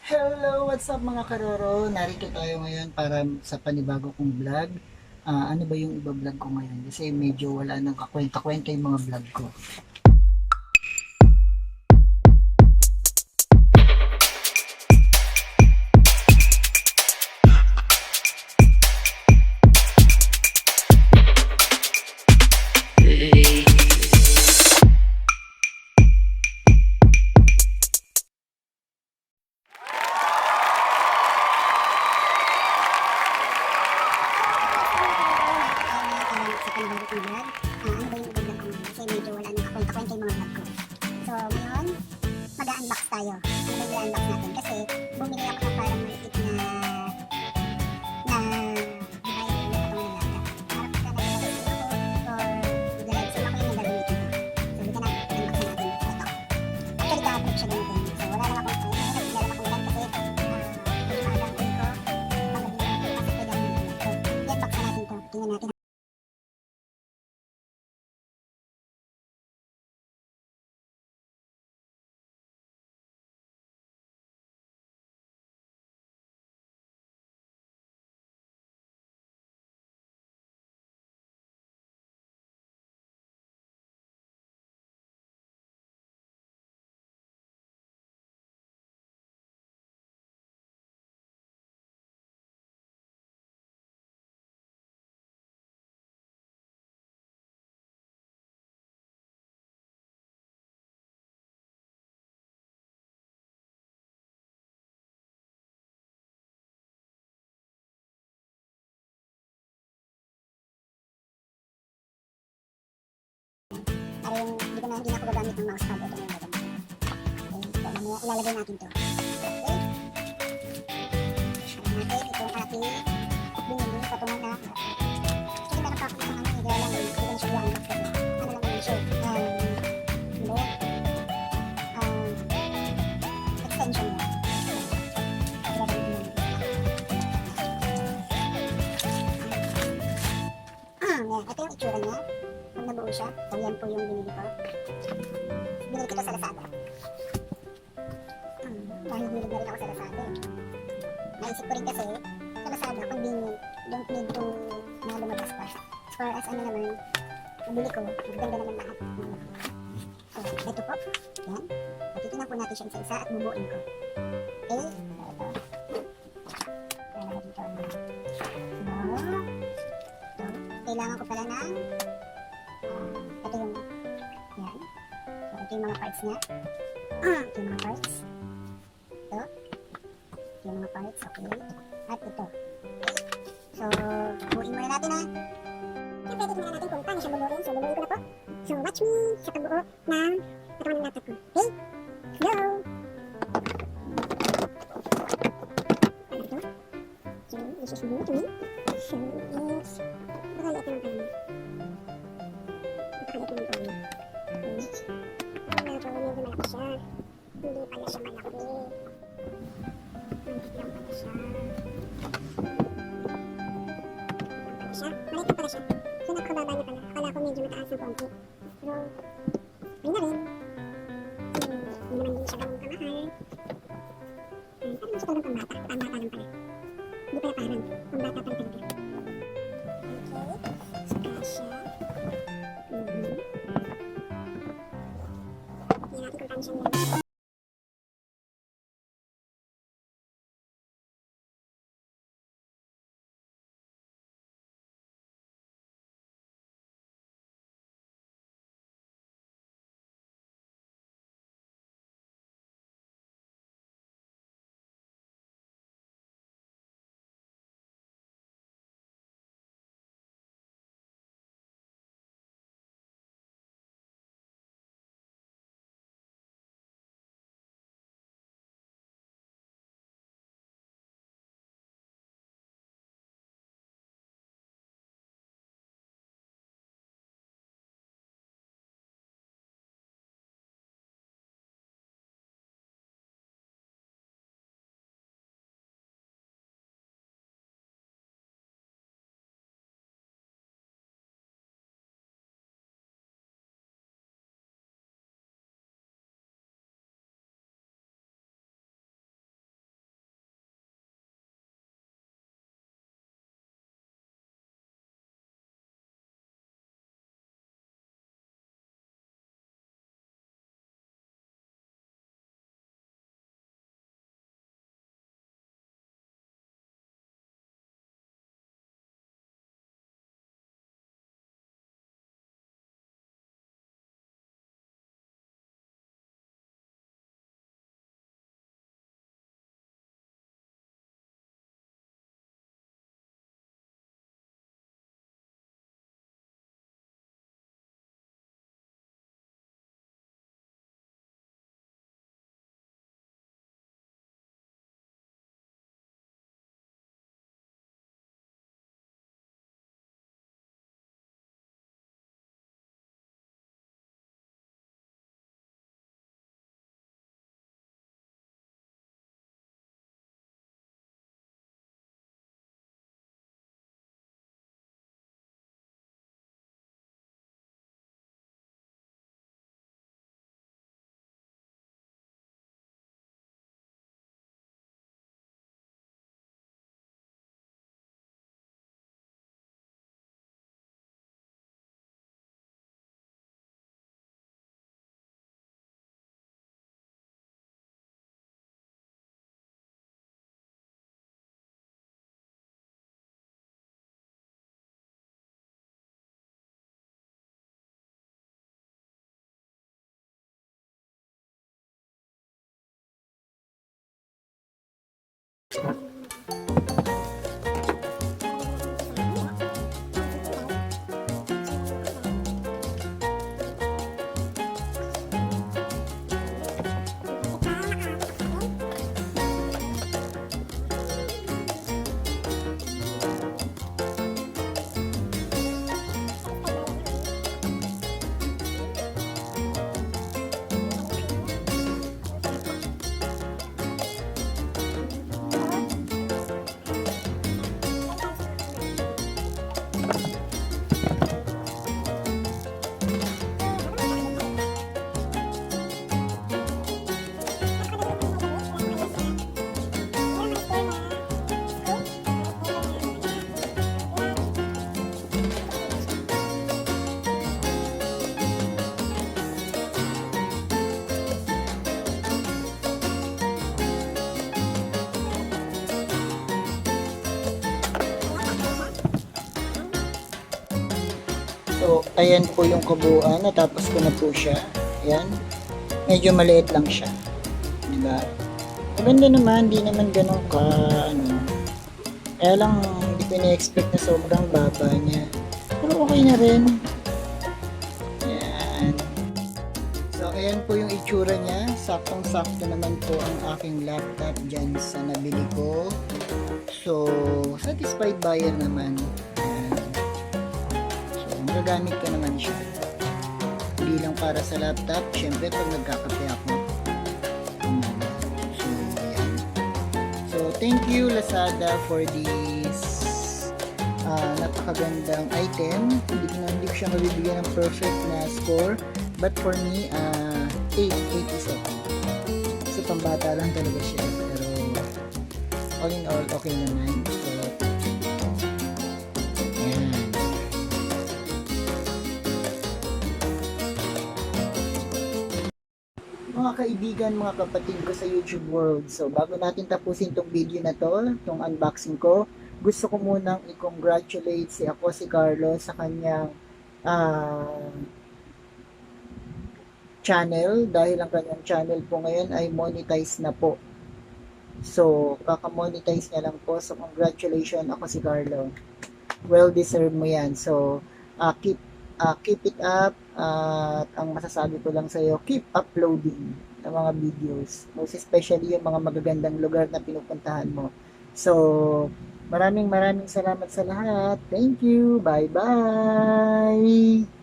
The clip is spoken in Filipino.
Hello, what's up mga karoro? Narito tayo ngayon para sa panibago kong vlog. Ano ba yung iba-vlog ko ngayon? Kasi medyo wala nang kakwenta-kwenta yung mga vlog ko. Sa panibago kong vlog, ano ba yung iba-vlog ko ngayon? Kasi medyo wala nang kakwenta-kwenta yung mga vlog ko. So ngayon, mag-unbox tayo. Ano ba yung unbox natin? Kasi bumili ako ng parang maliit na device na patong nilata. Para pagka nag-live stream ako or nag-live stream ako yung gagamitin ko. So dito na, unboxin natin ito. Actually, kahapon siya gamitin. So wala lang akong naglalala akong time kasi medyo maaga ang uwi ko. Pang-gabi ako kasi pwede akong mag-live. So i-unbox na natin ito. Tingnan natin. Para yung hindi na ako gagamit ng mousepad. Ito na yung gagamitin. Okay, so mamaya ilalagay natin to. Okay? Alam natin itong ating binili patungan na. Actually meron pa ako isang ano, hindi lang hindi ko na siya i-unbox kasi ano lang naman siya. Ano ba yan? Extension niya. Yan, ito yung itsura niya. Kung nabuo siya, so yan po yung binili ko. Binili ko to sa Lazada. Dahil hilig na rin ako sa Lazada. Naisip ko rin kasi, sa Lazada, convenient. Don't need to na lumabas pa. As far as ano naman, nabili ko, maganda naman lahat. So, ito po. Yan. Patitingnan po natin siya isa-isa at bubuin ko. Okay? So, ito. Lalagay dito. So, ito. Kailangan ko pala ng ito yung yan. So, ito yung mga parts niya. Ito yung mga parts. Ito. Ito yung mga parts. Okay. At ito. So, buuin muna natin ha. Siyempre, tignan natin kung paano siya bumuin. So, bumuin ko na po. So, watch me sa pagbuo ng katawan ng laptop ko. Okay? Go! Ano ito? So, this is new to me. So, is nakaliit naman pala niya. Napakaliit naman pala niya. Okay. Medyo malaki siya. Hindi pala siya malaki. Maliit lang pala siya. Maliit lang pala siya. So, nakababa niya pala. Akala ko medyo mataas na konti. Pero, ay na rin. Hindi naman din siya ganun kamahal. Parang siya talagang pambata. Pambata lang pala. Hindi pala parang. Pambata pala talaga. Okay. So, kasha. Tingnan natin kung paano siya nilagay. So, ayan po yung kabuuan. Natapos ko na po siya. Ayan. Medyo maliit lang siya. Diba? Maganda naman. Di naman ganun ka, ano. Kaya lang, hindi ko na-expect na sobrang baba niya. Pero okay na rin. Ayan. So, ayan po yung itsura niya. Saktong-sakto naman po ang aking laptop dyan sa nabili ko. So, satisfied buyer naman. Ayan. Magagamit ko naman siya. Hindi lang para sa laptop. Siyempre, pag nagkakape ako. So, yan. So, thank you Lazada for this napakagandang item. Hindi ko siya mabibigyan ng perfect na score. But for me, 8 is okay. Kasi pambata lang talaga siya. Pero, all in all, okay naman. So, yan. Mga kaibigan, mga kapatid ko sa YouTube world. So, bago natin tapusin tong video na to, tong unboxing ko, gusto ko munang i-congratulate si Carlo sa kanyang channel dahil ang kanyang channel po ngayon ay monetize na po. So, kaka-monetize niya lang po. So, congratulations si Carlo. Well deserved mo yan. So, keep it up at ang masasabi ko lang sa iyo, keep uploading ng mga videos, most especially yung mga magagandang lugar na pinupuntahan mo. So, maraming salamat sa lahat. Thank you. Bye bye.